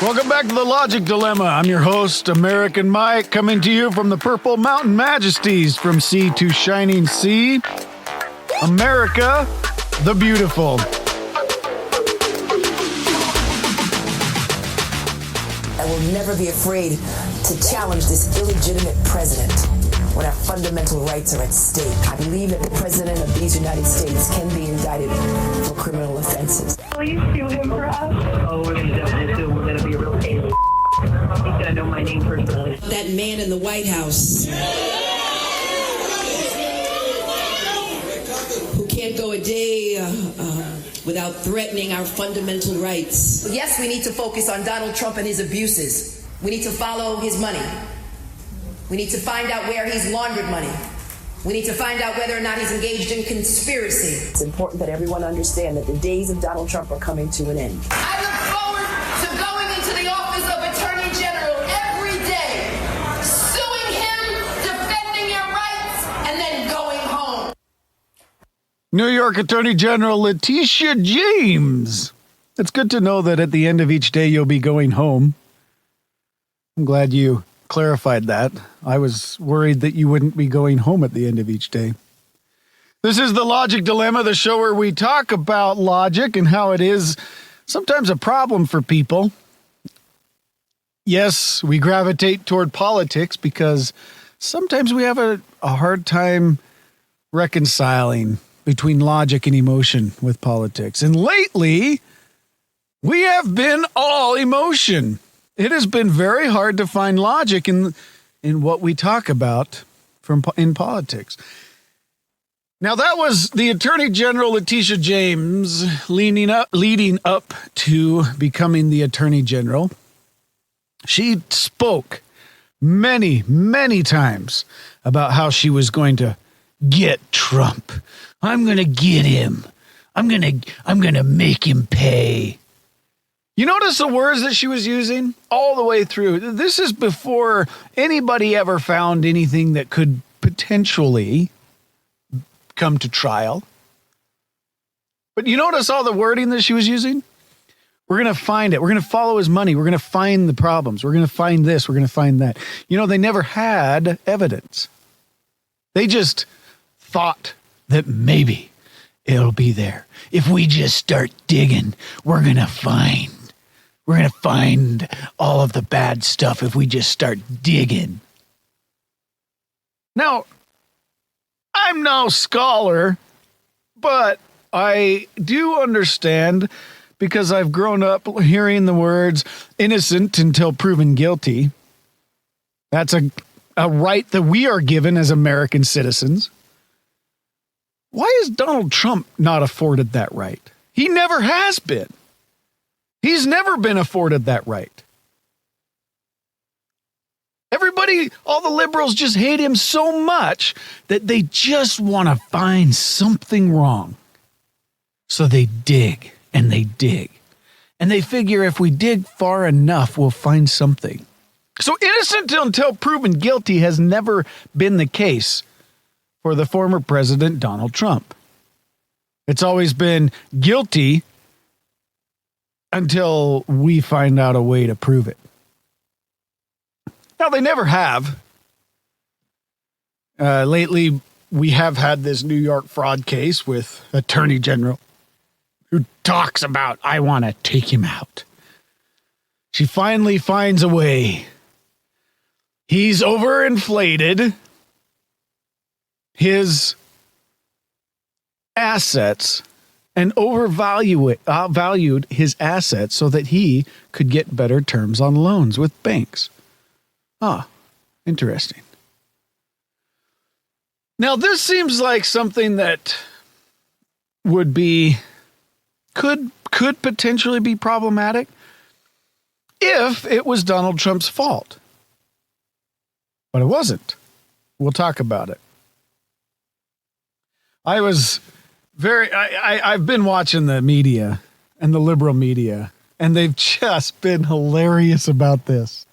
Welcome back to the Logic Dilemma. I'm your host, American Mike, coming to you from the Purple Mountain Majesties, from sea to shining sea. America, the beautiful. I will never be afraid to challenge this illegitimate president when our fundamental rights are at stake. I believe that the president of these United States can be indicted for criminal offenses. Please sue him for us. Oh, we're going to definitely sue him. We're going to be a real pain. He's going to know my name personally. That man in the White House who can't go a day without threatening our fundamental rights. Yes, we need to focus on Donald Trump and his abuses. We need to follow his money. We need to find out where he's laundered money. We need to find out whether or not he's engaged in conspiracy. It's important that everyone understand that the days of Donald Trump are coming to an end. I look forward to going into the office of Attorney General every day, suing him, defending your rights, and then going home. New York Attorney General Letitia James. It's good to know that at the end of each day you'll be going home. I'm glad you clarified that. I was worried that you wouldn't be going home at the end of each day. This is the Logic Dilemma, the show where we talk about logic and how it is sometimes a problem for people. Yes, we gravitate toward politics because sometimes we have a hard time reconciling between logic and emotion with politics. And lately, we have been all emotion. It has been very hard to find logic in what we talk about in politics. Now, that was the Attorney General Letitia James leading up to becoming the Attorney General. She spoke many, many times about how she was going to get Trump. I'm going to get him. I'm going to make him pay. You notice the words that she was using all the way through. This is before anybody ever found anything that could potentially come to trial. But you notice all the wording that she was using? We're going to find it. We're going to follow his money. We're going to find the problems. We're going to find this. We're going to find that. You know, they never had evidence. They just thought that maybe it'll be there. If we just start digging, we're going to find all of the bad stuff if we just start digging. Now, I'm no scholar, but I do understand, because I've grown up hearing the words innocent until proven guilty. That's a right that we are given as American citizens. Why is Donald Trump not afforded that right? He never has been. He's never been afforded that right. Everybody, all the liberals just hate him so much that they just want to find something wrong. So they dig and they dig. And they figure if we dig far enough, we'll find something. So innocent until proven guilty has never been the case for the former president, Donald Trump. It's always been guilty until we find out a way to prove it. Now, they never have. Lately, we have had this New York fraud case with Attorney General who talks about, I want to take him out. She finally finds a way. He's overinflated his assets and valued his assets so that he could get better terms on loans with banks. Interesting. Now, this seems like something that could potentially be problematic if it was Donald Trump's fault. But it wasn't. We'll talk about it. I've been watching the media and the liberal media, and they've just been hilarious about this.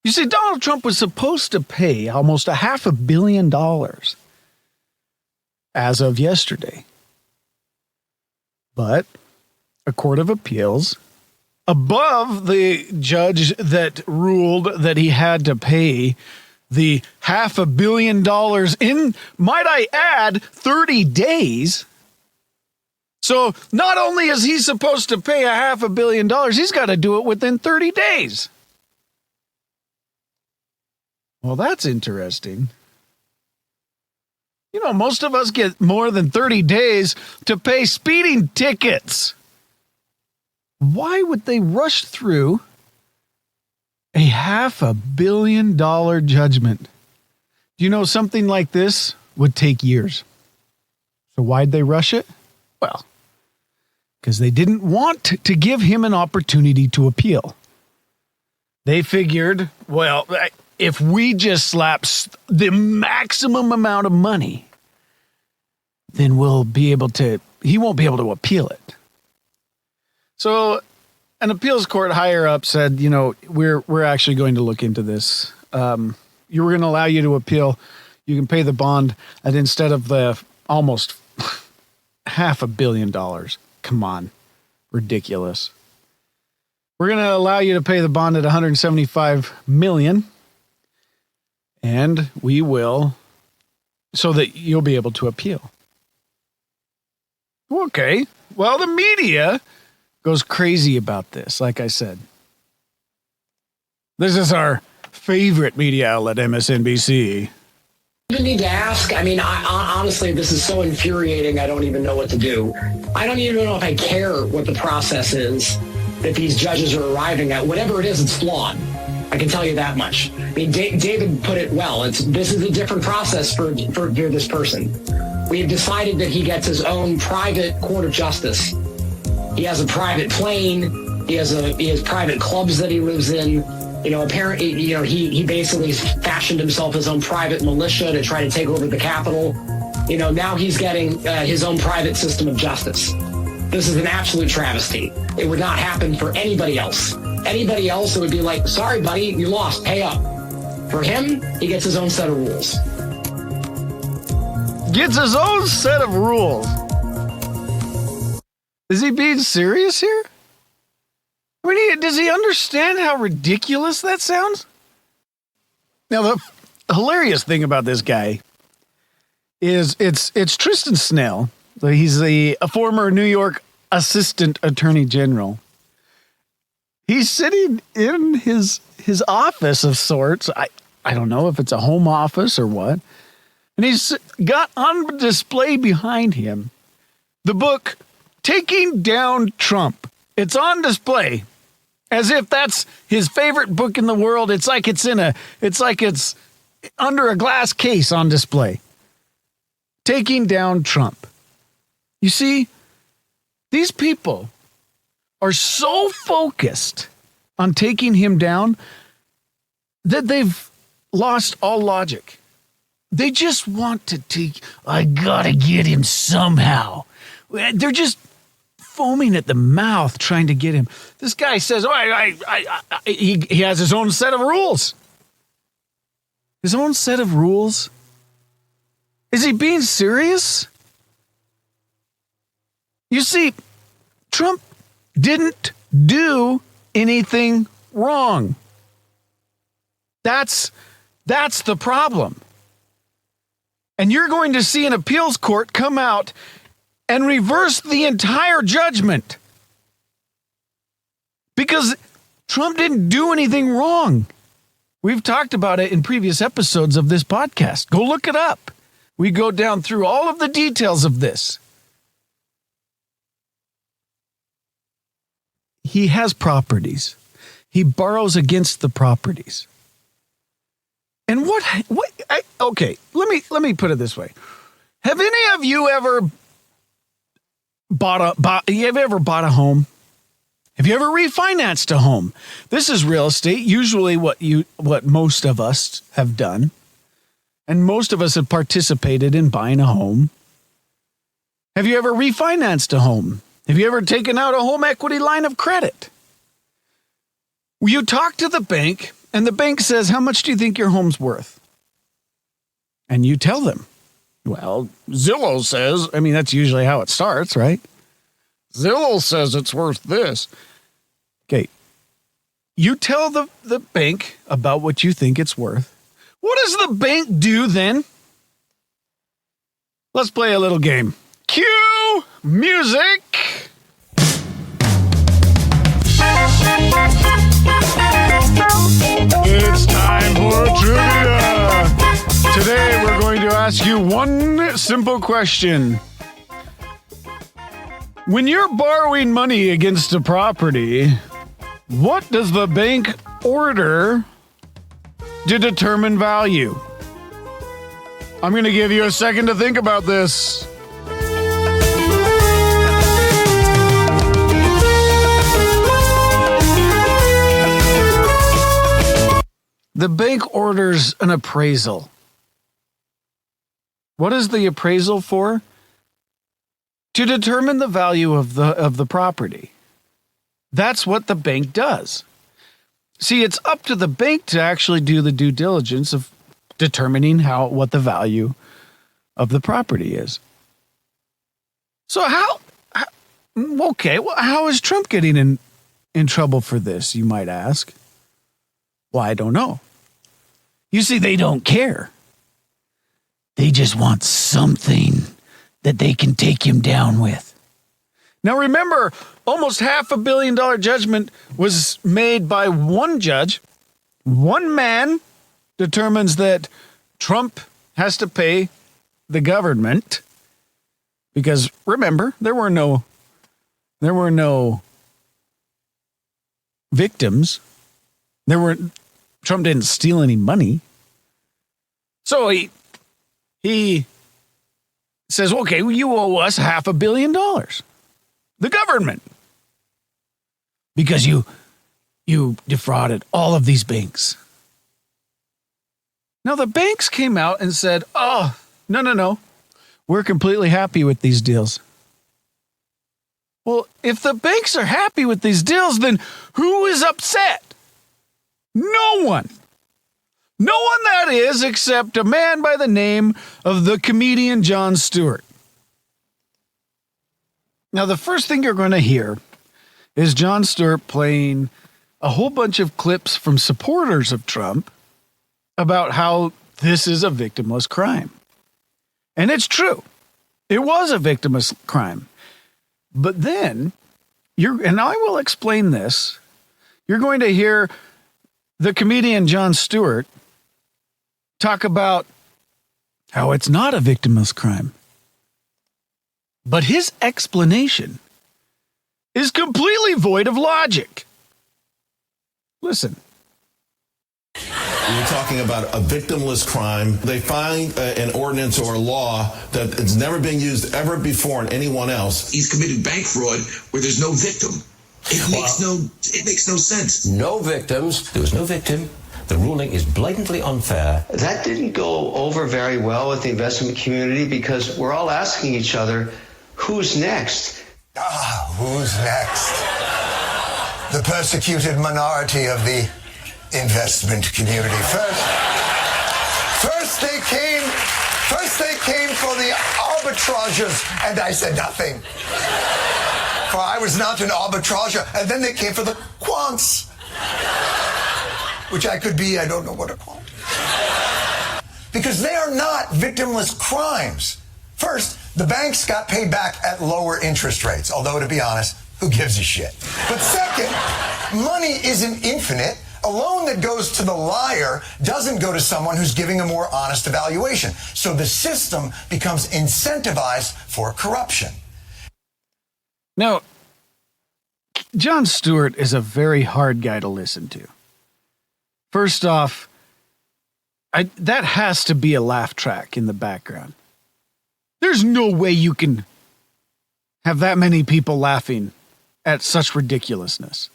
You see, Donald Trump was supposed to pay almost $500 million as of yesterday. But a court of appeals above the judge that ruled that he had to pay the $500 million in, might I add, 30 days. So not only is he supposed to pay $500 million, he's got to do it within 30 days. Well, that's interesting. You know, most of us get more than 30 days to pay speeding tickets. Why would they rush through a $500 million judgment? Do you know something like this would take years? So why'd they rush it? Well, because they didn't want to give him an opportunity to appeal. They figured, well, if we just slap the maximum amount of money, then he won't be able to appeal it. So an appeals court higher up said, you know, we're actually going to look into this. We're going to allow you to appeal. You can pay the bond, and instead of the almost $500 million. Come on. Ridiculous. We're going to allow you to pay the bond at $175 million. And we will, so that you'll be able to appeal. Okay. Well, the media goes crazy about this, like I said. This is our favorite media outlet, MSNBC. You need to ask. I mean, honestly, this is so infuriating, I don't even know what to do. I don't even know if I care what the process is that these judges are arriving at. Whatever it is, it's flawed. I can tell you that much. I mean, David put it well. This is a different process for this person. We have decided that he gets his own private court of justice. He has a private plane. He has private clubs that he lives in. You know, apparently, you know, he basically fashioned himself his own private militia to try to take over the Capitol. You know, now he's getting his own private system of justice. This is an absolute travesty. It would not happen for anybody else. Anybody else, it would be like, sorry, buddy, you lost, pay up. For him, he gets his own set of rules. Gets his own set of rules. Is he being serious here? I mean, does he understand how ridiculous that sounds? Now, the hilarious thing about this guy is it's Tristan Snell. So he's a former New York assistant attorney general. He's sitting in his office of sorts. I don't know if it's a home office or what. And he's got on display behind him the book Taking Down Trump. It's on display as if that's his favorite book in the world. It's like it's under a glass case on display. Taking Down Trump. You see, these people are so focused on taking him down that they've lost all logic. They just want to I gotta get him somehow. They're just foaming at the mouth trying to get him. This guy says, he has his own set of rules. His own set of rules? Is he being serious? You see, Trump didn't do anything wrong. That's the problem. And you're going to see an appeals court come out and reverse the entire judgment because Trump didn't do anything wrong. We've talked about it in previous episodes of this podcast. Go look it up. We go down through all of the details of this. He has properties. He borrows against the properties. And okay, let me put it this way. Have any of you ever bought a home? Have you ever refinanced a home? This is real estate, usually what most of us have done. And most of us have participated in buying a home. Have you ever refinanced a home? Have you ever taken out a home equity line of credit? You talk to the bank, and the bank says, how much do you think your home's worth? And you tell them, well, Zillow says, that's usually how it starts, right? Zillow says it's worth this. Okay. You tell the bank about what you think it's worth. What does the bank do then? Let's play a little game. Cue music. It's time for trivia. Today we're going to ask you one simple question. When you're borrowing money against a property, what does the bank order to determine value? I'm going to give you a second to think about this. The bank orders an appraisal. What is the appraisal for? To determine the value of the property. That's what the bank does. See, it's up to the bank to actually do the due diligence of determining what the value of the property is. So how is Trump getting in trouble for this, you might ask? Well, I don't know. You see, they don't care. They just want something that they can take him down with. Now remember, almost $500 million judgment was made by one judge. One man determines that Trump has to pay the government because remember, there were no victims. Trump didn't steal any money. So he says, okay, well, you owe us $500 million. The government. Because you defrauded all of these banks. Now the banks came out and said, oh, no. We're completely happy with these deals. Well, if the banks are happy with these deals, then who is upset? No one. No one, that is, except a man by the name of the comedian Jon Stewart. Now, the first thing you're going to hear is Jon Stewart playing a whole bunch of clips from supporters of Trump about how this is a victimless crime. And it's true. It was a victimless crime. But then, and I will explain this, you're going to hear the comedian Jon Stewart talk about how it's not a victimless crime. But his explanation is completely void of logic. Listen. We're talking about a victimless crime. They find an ordinance or a law that has never been used ever before in anyone else. He's committed bank fraud where there's no victim. It makes no sense. No victims. There was no victim. The ruling is blatantly unfair. That didn't go over very well with the investment community because we're all asking each other, who's next? Who's next? The persecuted minority of the investment community. First they came for the arbitrageurs, and I said nothing. For I was not an arbitrager. And then they came for the quants, which I could be. I don't know what a quant is. Because they are not victimless crimes. First, the banks got paid back at lower interest rates, although, to be honest, who gives a shit? But second, money isn't infinite. A loan that goes to the liar doesn't go to someone who's giving a more honest evaluation. So the system becomes incentivized for corruption. Now, Jon Stewart is a very hard guy to listen to. First off, that has to be a laugh track in the background. There's no way you can have that many people laughing at such ridiculousness.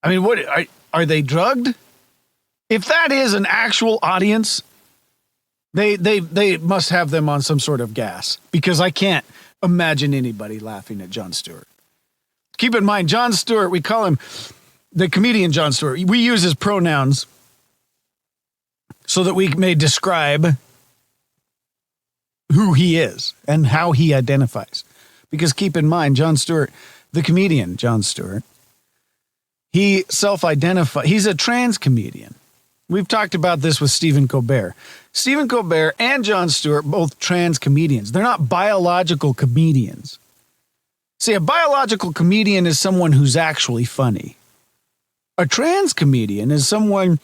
I mean, what are they drugged? If that is an actual audience, they must have them on some sort of gas, because I can't imagine anybody laughing at Jon Stewart. Keep in mind, Jon Stewart, we call him the comedian Jon Stewart. We use his pronouns so that we may describe who he is and how he identifies. Because keep in mind, Jon Stewart, the comedian Jon Stewart, he self-identifies. He's a trans comedian. We've talked about this with Stephen Colbert. Stephen Colbert and Jon Stewart, both trans comedians. They're not biological comedians. See, a biological comedian is someone who's actually funny. A trans comedian is someone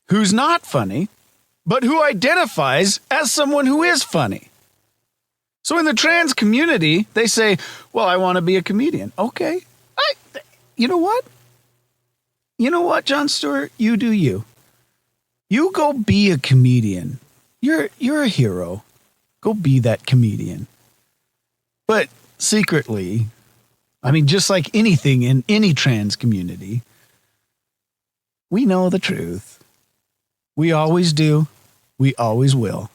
who's not funny, but who identifies as someone who is funny. So in the trans community, they say, well, I want to be a comedian. Okay. You know what? You know what, Jon Stewart? You do you. You go be a comedian. You're a hero. Go be that comedian. But secretly, I mean, just like anything in any trans community, we know the truth. We always do. We always will.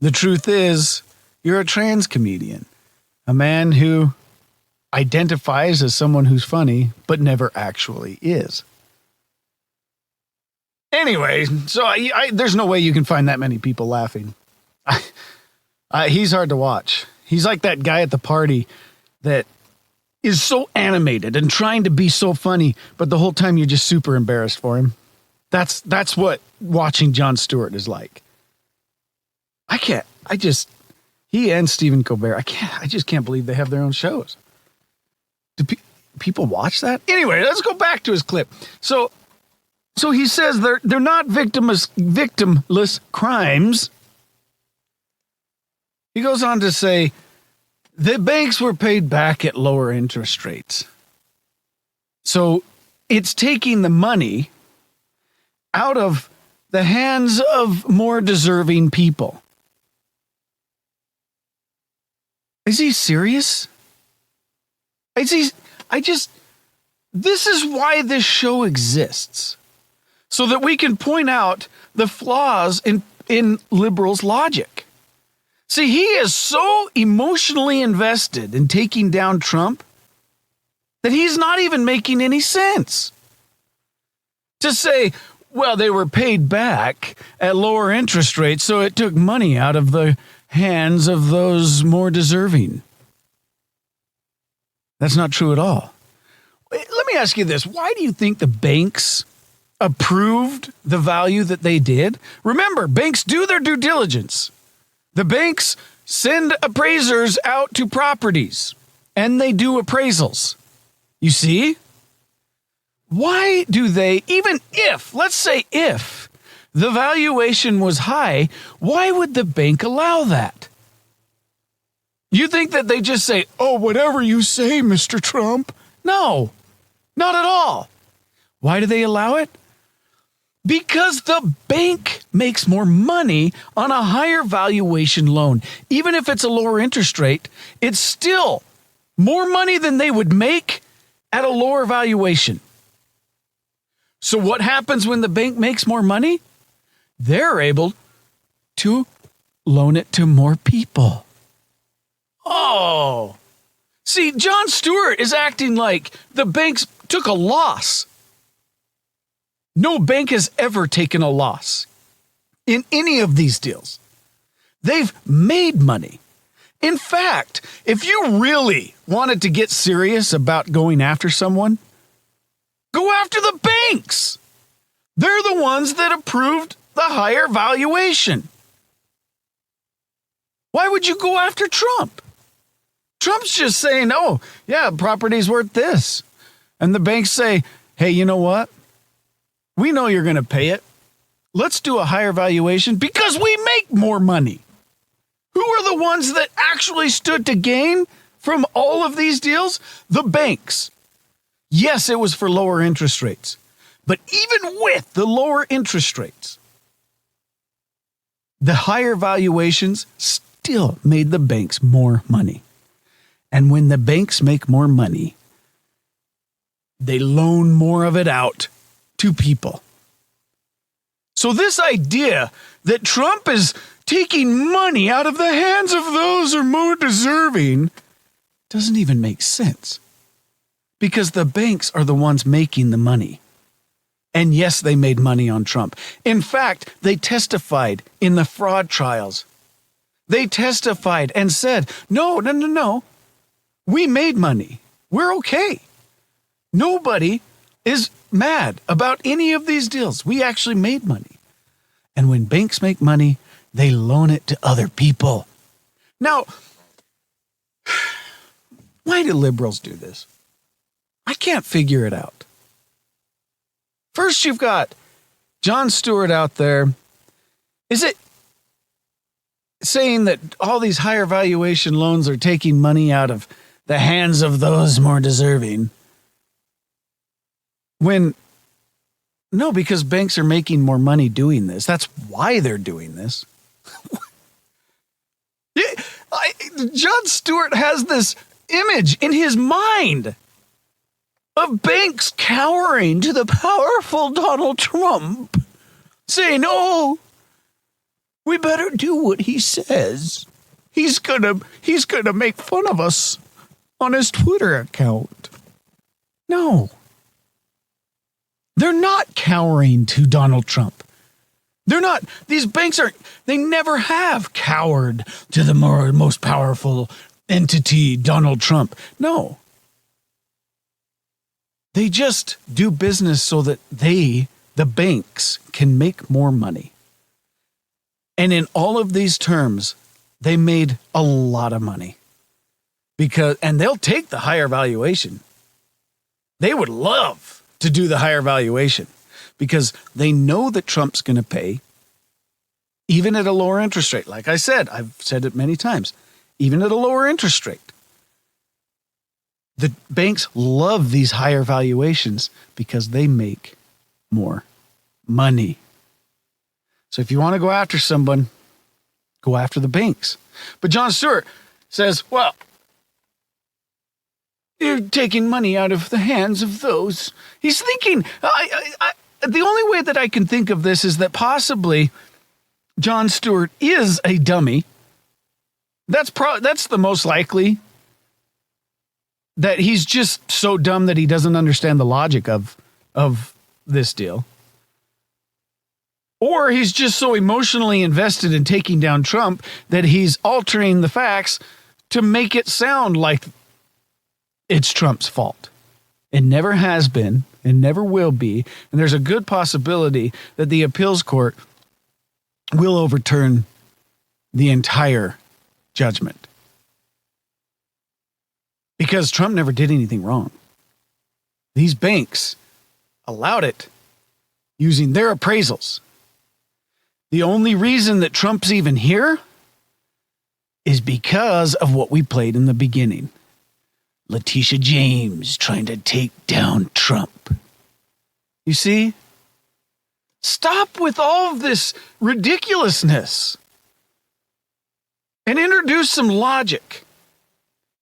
The truth is, you're a trans comedian, a man who identifies as someone who's funny, but never actually is. Anyway, so there's no way you can find that many people laughing. He's hard to watch. He's like that guy at the party that is so animated and trying to be so funny, but the whole time you're just super embarrassed for him. That's what watching Jon Stewart is like. He and Stephen Colbert, I just can't believe they have their own shows. Do people watch that? Anyway, let's go back to his clip. So he says they're not victimless crimes. He goes on to say the banks were paid back at lower interest rates. So it's taking the money out of the hands of more deserving people. Is he serious? This is why this show exists. So that we can point out the flaws in liberals' logic. See, he is so emotionally invested in taking down Trump that he's not even making any sense. To say, well, they were paid back at lower interest rates, so it took money out of the hands of those more deserving. That's not true at all. Let me ask you this. Why do you think the banks approved the value that they did? Remember, banks do their due diligence. The banks send appraisers out to properties and they do appraisals. You see? Why do they, even if, let's say if the valuation was high, why would the bank allow that? You think that they just say, oh, whatever you say, Mr. Trump? No, not at all. Why do they allow it? Because the bank makes more money on a higher valuation loan. Even if it's a lower interest rate, it's still more money than they would make at a lower valuation. So what happens when the bank makes more money? They're able to loan it to more people. Oh, see, Jon Stewart is acting like the banks took a loss. No bank has ever taken a loss in any of these deals. They've made money. In fact, if you really wanted to get serious about going after someone, go after the banks. They're the ones that approved the higher valuation. Why would you go after Trump? Trump's just saying, oh, yeah, property's worth this. And the banks say, hey, you know what? We know you're going to pay it. Let's do a higher valuation because we make more money. Who are the ones that actually stood to gain from all of these deals? The banks. Yes, it was for lower interest rates. But even with the lower interest rates, the higher valuations still made the banks more money. And when the banks make more money, they loan more of it out to people. So this idea that Trump is taking money out of the hands of those who are more deserving doesn't even make sense. Because the banks are the ones making the money. And yes, they made money on Trump. In fact, they testified in the fraud trials. They testified and said, no. We made money. We're okay. Nobody is mad about any of these deals. We actually made money. And when banks make money, they loan it to other people. Now, why do liberals do this? I can't figure it out. First, you've got Jon Stewart out there. Is it saying that all these higher valuation loans are taking money out of the hands of those more deserving? No, because banks are making more money doing this. That's why they're doing this. Jon Stewart has this image in his mind of banks cowering to the powerful Donald Trump, saying, "Oh, we better do what he says. He's gonna make fun of us on his Twitter account." No. They're not cowering to Donald Trump. They're not. These banks they never have cowered to the most powerful entity, Donald Trump. No. They just do business so that the banks, can make more money. And in all of these terms, they made a lot of money. And they'll take the higher valuation. They would love to do the higher valuation because they know that Trump's going to pay, even at a lower interest rate. Like I said, I've said it many times, even at a lower interest rate. The banks love these higher valuations because they make more money. So if you want to go after someone, go after the banks. But Jon Stewart says, well, you're taking money out of the hands of those. He's thinking, the only way that I can think of this is that possibly Jon Stewart is a dummy. That's the most likely, that he's just so dumb that he doesn't understand the logic of this deal. Or he's just so emotionally invested in taking down Trump that he's altering the facts to make it sound like it's Trump's fault. It never has been and never will be. And there's a good possibility that the appeals court will overturn the entire judgment. Because Trump never did anything wrong. These banks allowed it using their appraisals. The only reason that Trump's even here is because of what we played in the beginning. Letitia James trying to take down Trump. You see? Stop with all of this ridiculousness and introduce some logic.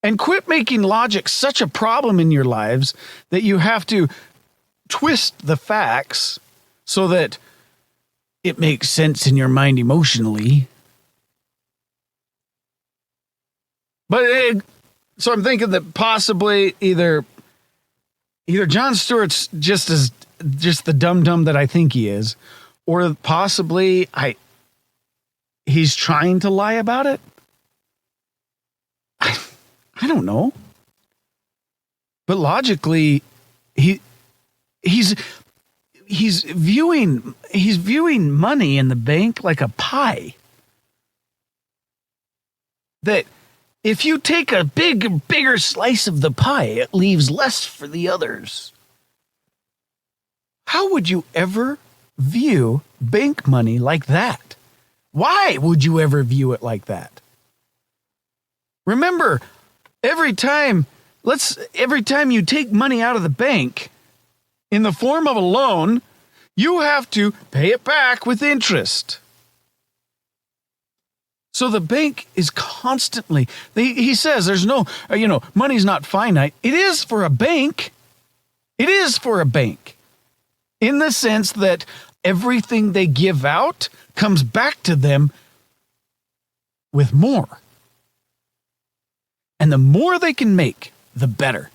And quit making logic such a problem in your lives that you have to twist the facts so that it makes sense in your mind emotionally. But so I'm thinking that possibly either Jon Stewart's just the dumb that I think he is, or possibly he's trying to lie about it. I don't know. But logically, he's viewing money in the bank like a pie. That if you take a bigger slice of the pie, it leaves less for the others. How would you ever view bank money like that? Why would you ever view it like that? Remember, every time you take money out of the bank in the form of a loan, you have to pay it back with interest. So the bank is constantly, he says there's no, money's not finite. It is for a bank. It is for a bank in the sense that everything they give out comes back to them with more. And the more they can make, the better.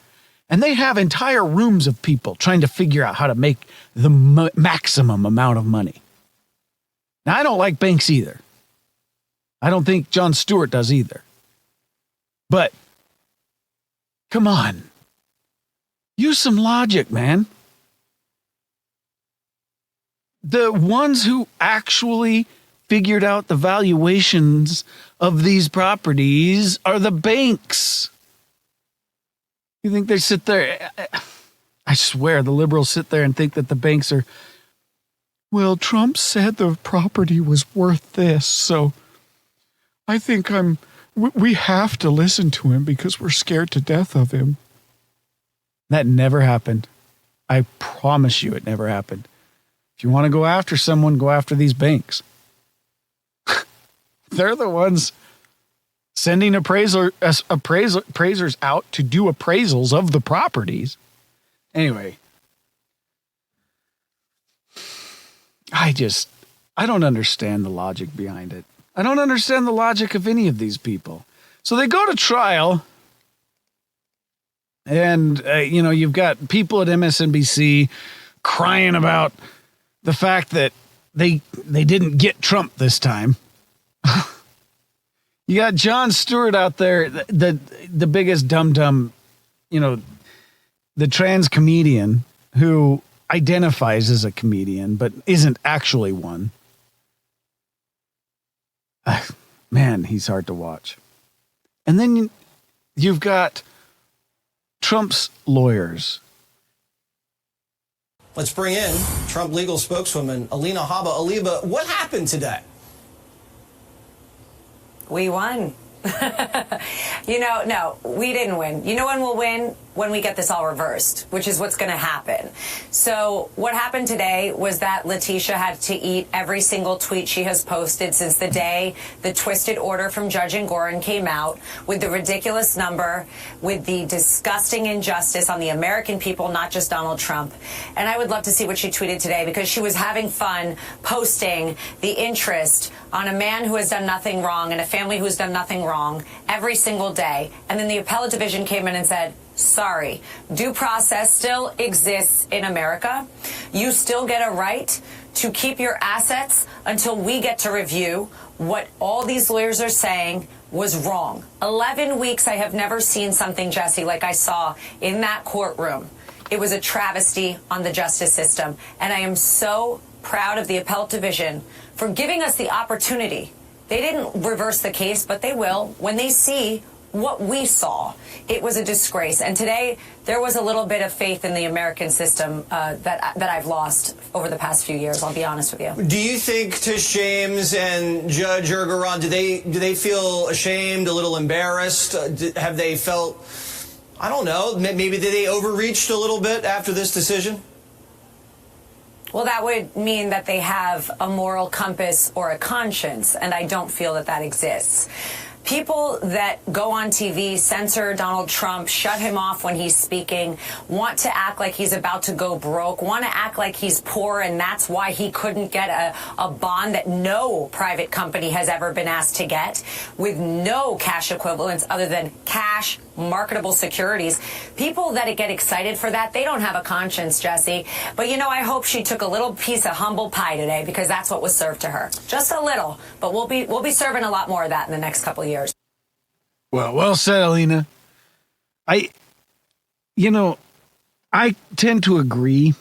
And they have entire rooms of people trying to figure out how to make the maximum amount of money. Now, I don't like banks either. I don't think Jon Stewart does either. But, come on. Use some logic, man. the ones who actually figured out the valuations of these properties are the banks. You think they sit there? I swear the liberals sit there and think that the banks are, well, Trump said the property was worth this, so I think we have to listen to him because we're scared to death of him. That never happened. I promise you it never happened. If you want to go after someone, go after these banks. They're the ones sending appraisers out to do appraisals of the properties. Anyway, I don't understand the logic behind it. I don't understand the logic of any of these people. So they go to trial, and, you've got people at MSNBC crying about the fact that they didn't get Trump this time. You got Jon Stewart out there, the biggest dum-dum, the trans comedian who identifies as a comedian but isn't actually one. Man, he's hard to watch. And then you've got Trump's lawyers. Let's bring in Trump legal spokeswoman Alina Habba. Alina, what happened today? We won. No, we didn't win. You know when we'll win? When we get this all reversed, which is what's going to happen. So what happened today was that Letitia had to eat every single tweet she has posted since the day the twisted order from Judge Engoron came out, with the ridiculous number, with the disgusting injustice on the American people, not just Donald Trump. And I would love to see what she tweeted today, because she was having fun posting the interest on a man who has done nothing wrong and a family who's done nothing wrong every single day. And then the appellate division came in and said, sorry, due process still exists in America. You still get a right to keep your assets until we get to review what all these lawyers are saying was wrong. 11 weeks, I have never seen something, Jesse, like I saw in that courtroom. It was a travesty on the justice system. And I am so proud of the appellate division for giving us the opportunity. They didn't reverse the case, but they will when they see what we saw. It was a disgrace. And today, there was a little bit of faith in the American system that I've lost over the past few years, I'll be honest with you. Do you think Tish James and Judge Engoron, do they feel ashamed, a little embarrassed? Have they felt, I don't know, maybe did they overreached a little bit after this decision? Well, that would mean that they have a moral compass or a conscience, and I don't feel that exists. People that go on TV, censor Donald Trump, shut him off when he's speaking, want to act like he's about to go broke, want to act like he's poor, and that's why he couldn't get a bond that no private company has ever been asked to get, with no cash equivalents other than cash, marketable securities. People that get excited for that, they don't have a conscience, Jesse. But, I hope she took a little piece of humble pie today, because that's what was served to her. Just a little, but we'll be serving a lot more of that in the next couple of years. Well said, Alina. I tend to agree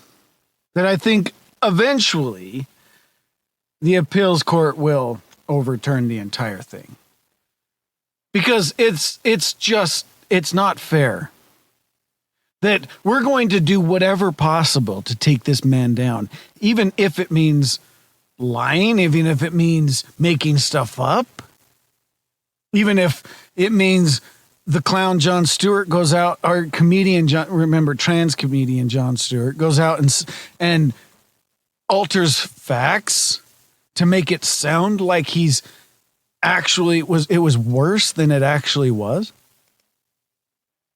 that I think eventually the appeals court will overturn the entire thing, because it's not fair that we're going to do whatever possible to take this man down, even if it means lying, even if it means making stuff up, even if it means the clown Jon Stewart goes out, our comedian, trans comedian Jon Stewart goes out and alters facts to make it sound like he's actually it was worse than it actually was.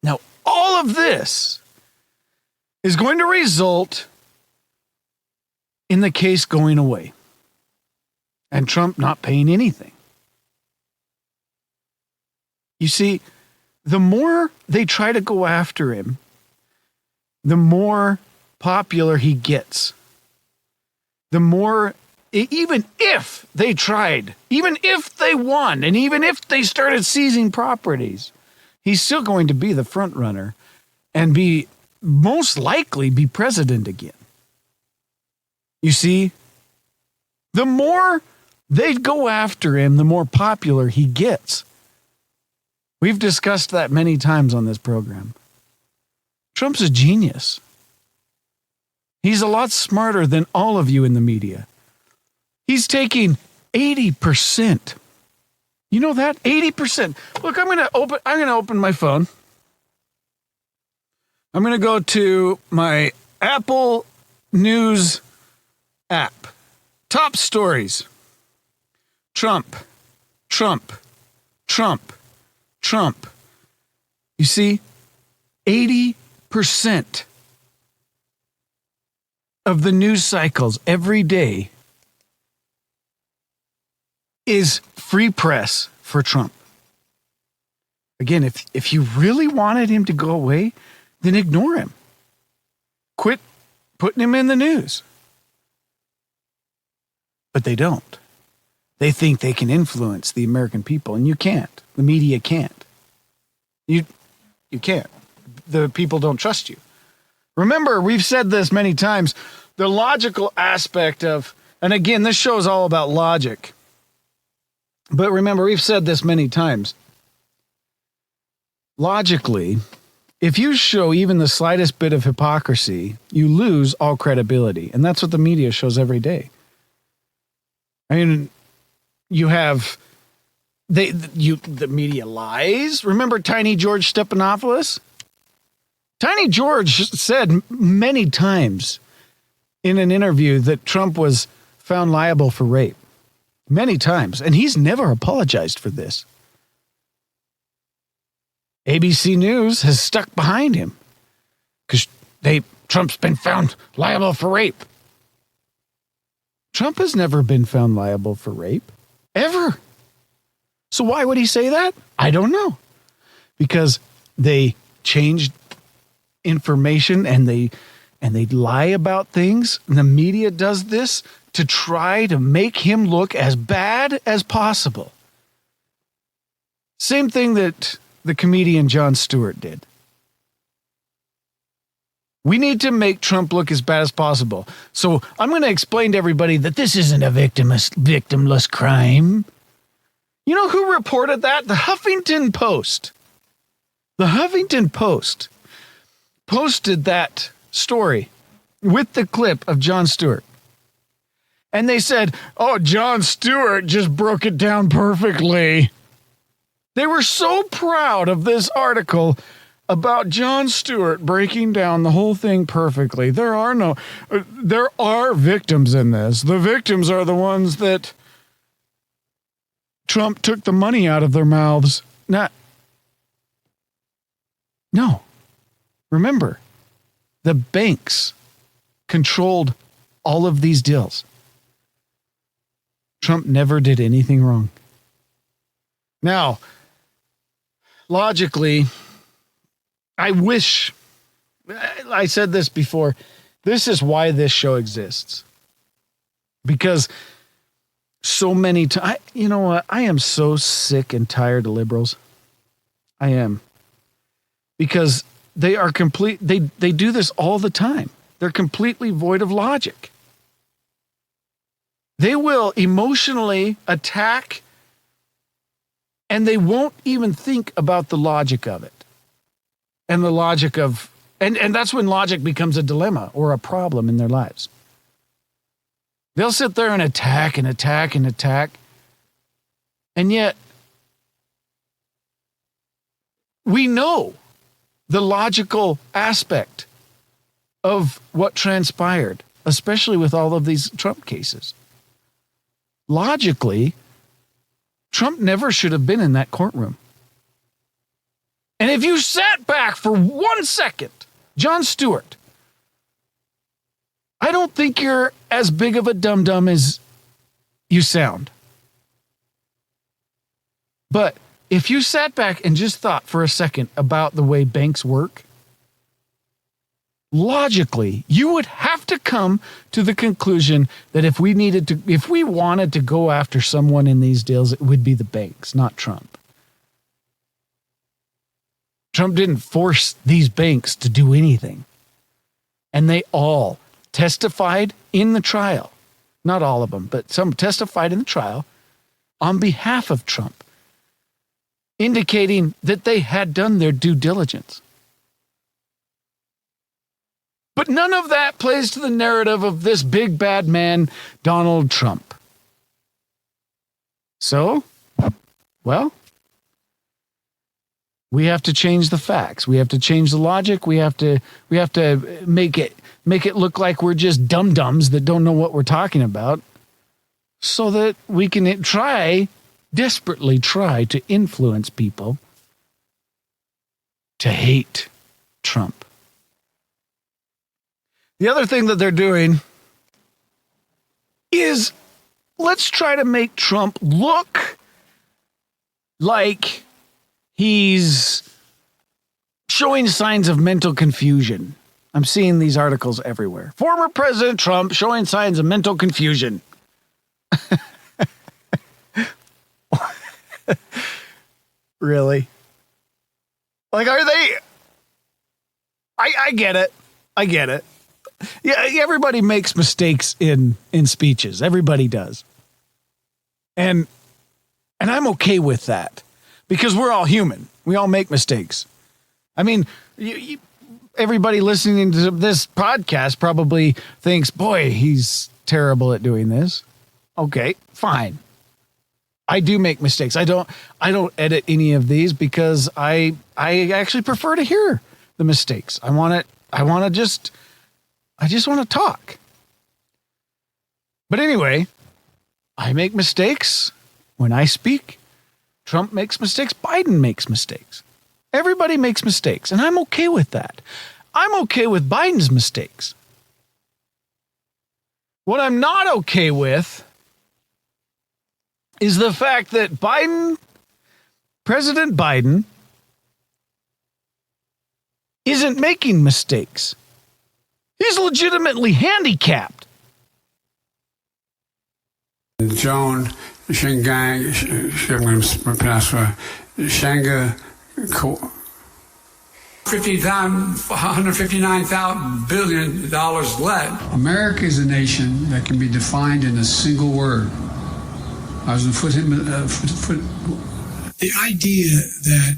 Now, all of this is going to result in the case going away and Trump not paying anything. You see, the more they try to go after him, the more popular he gets. The more, even if they tried, even if they won, and even if they started seizing properties, he's still going to be the front runner and most likely be president again. You see, the more they go after him, the more popular he gets. We've discussed that many times on this program. Trump's a genius. He's a lot smarter than all of you in the media. He's taking 80%. You know that? 80%. Look, I'm going to open my phone. I'm going to go to my Apple News app. Top stories. Trump. You see, 80% of the news cycles every day is free press for Trump. Again, if you really wanted him to go away, then ignore him. Quit putting him in the news. But they don't. They think they can influence the American people, and you can't. The media can't. You can't. The people don't trust you. Remember, we've said this many times, the logical aspect of, and again, this show is all about logic. But remember, we've said this many times. Logically, if you show even the slightest bit of hypocrisy, you lose all credibility. And that's what the media shows every day. I mean, you have the media lies. Remember Tiny George Stephanopoulos? Tiny George said many times in an interview that Trump was found liable for rape. Many times. And he's never apologized for this. ABC News has stuck behind him because Trump's been found liable for rape. Trump has never been found liable for rape. Ever. So why would he say that? I don't know. Because they changed information and they lie about things. And the media does this to try to make him look as bad as possible. Same thing that the comedian Jon Stewart did. We need to make Trump look as bad as possible. So I'm going to explain to everybody that this isn't a victimless crime. You know who reported that? The Huffington Post. The Huffington Post posted that story with the clip of Jon Stewart. And they said, oh, Jon Stewart just broke it down perfectly. They were so proud of this article about Jon Stewart breaking down the whole thing perfectly. There are victims in this. The victims are the ones that Trump took the money out of their mouths. No. Remember, the banks controlled all of these deals. Trump never did anything wrong. Now, logically, I said this before, this is why this show exists. Because so many times, you know what? I am so sick and tired of liberals. I am. Because they are they do this all the time. They're completely void of logic. They will emotionally attack and they won't even think about the logic of it. And the logic of, and that's when logic becomes a dilemma or a problem in their lives. They'll sit there and attack and attack and attack. And yet, we know the logical aspect of what transpired, especially with all of these Trump cases. Logically, Trump never should have been in that courtroom. And if you sat back for 1 second, Jon Stewart, I don't think you're as big of a dum-dum as you sound. But if you sat back and just thought for a second about the way banks work, logically, you would have to come to the conclusion that if we wanted to go after someone in these deals, it would be the banks, not Trump. Trump didn't force these banks to do anything. And they all testified in the trial. not all of them, but some testified in the trial on behalf of Trump, indicating that they had done their due diligence. But none of that plays to the narrative of this big bad man, Donald Trump. So, well, we have to change the facts. We have to change the logic. We have to make it look like we're just dum-dums that don't know what we're talking about, so that we can desperately try to influence people to hate Trump. The other thing that they're doing is, let's try to make Trump look like he's showing signs of mental confusion. I'm seeing these articles everywhere. Former President Trump showing signs of mental confusion. Really? Like, are they? I get it. I get it. Yeah, everybody makes mistakes in speeches. Everybody does. And I'm okay with that, because we're all human. We all make mistakes. I mean, everybody listening to this podcast probably thinks, boy, he's terrible at doing this. Okay, fine. I do make mistakes. I don't edit any of these because I actually prefer to hear the mistakes. I just want to talk. But anyway, I make mistakes when I speak. Trump makes mistakes. Biden makes mistakes. Everybody makes mistakes, and I'm okay with that. I'm okay with Biden's mistakes. What I'm not okay with is the fact that President Biden, isn't making mistakes. He's legitimately handicapped. Joan Shingang, I'm going to pronounce Shanga, $159 billion left. America is a nation that can be defined in a single word. I was going to the idea that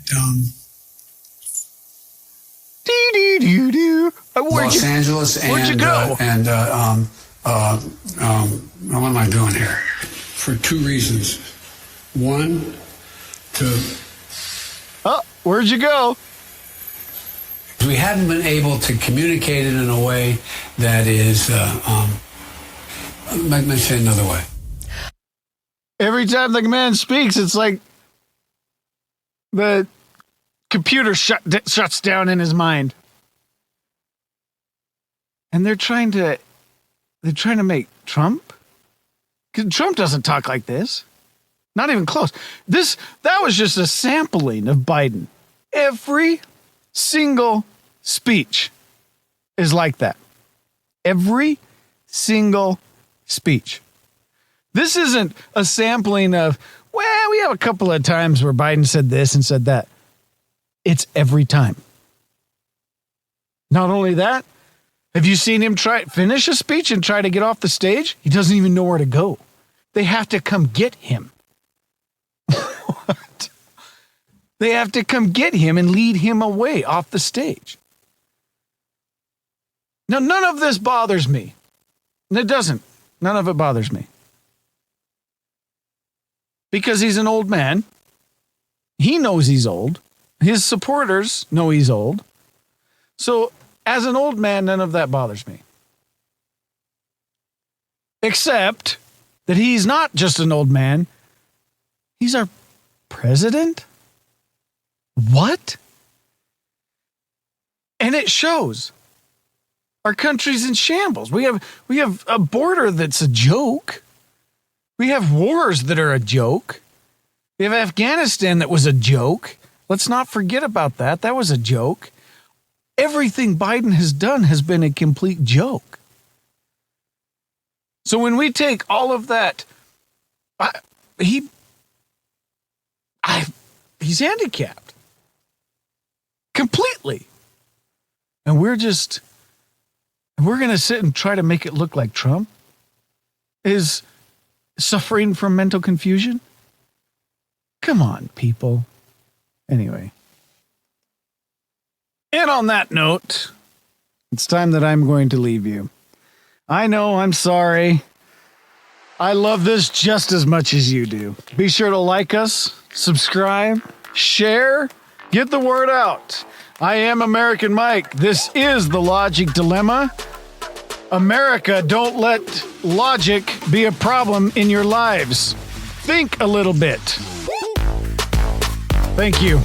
Los Angeles and where'd you go? What am I doing here? For two reasons. One, where'd you go? We haven't been able to communicate it in a way that is, let me say another way. Every time the man speaks, it's like the computer shuts down in his mind. And they're trying to make Trump, because Trump doesn't talk like this. Not even close. That was just a sampling of Biden. Every single speech is like that. Every single speech. This isn't a sampling of, well, we have a couple of times where Biden said this and said that. It's every time. Not only that, have you seen him finish a speech and try to get off the stage? He doesn't even know where to go. They have to come get him. What? They have to come get him and lead him away off the stage. Now, none of this bothers me. It doesn't. None of it bothers me. Because he's an old man. He knows he's old. His supporters know he's old. So, as an old man, none of that bothers me. Except that he's not just an old man. He's our president? What? And it shows. Our country's in shambles. We have a border that's a joke. We have wars that are a joke. We have Afghanistan that was a joke. Let's not forget about that. That was a joke. Everything Biden has done has been a complete joke. So when we take all of that, he's handicapped completely. And we're going to sit and try to make it look like Trump. is suffering from mental confusion? Come on, people. Anyway. And on that note, it's time that I'm going to leave you. I know, I'm sorry. I love this just as much as you do. Be sure to like us, subscribe, share, get the word out. I am American Mike. This is The Logic Dilemma. America, don't let logic be a problem in your lives. Think a little bit. Thank you.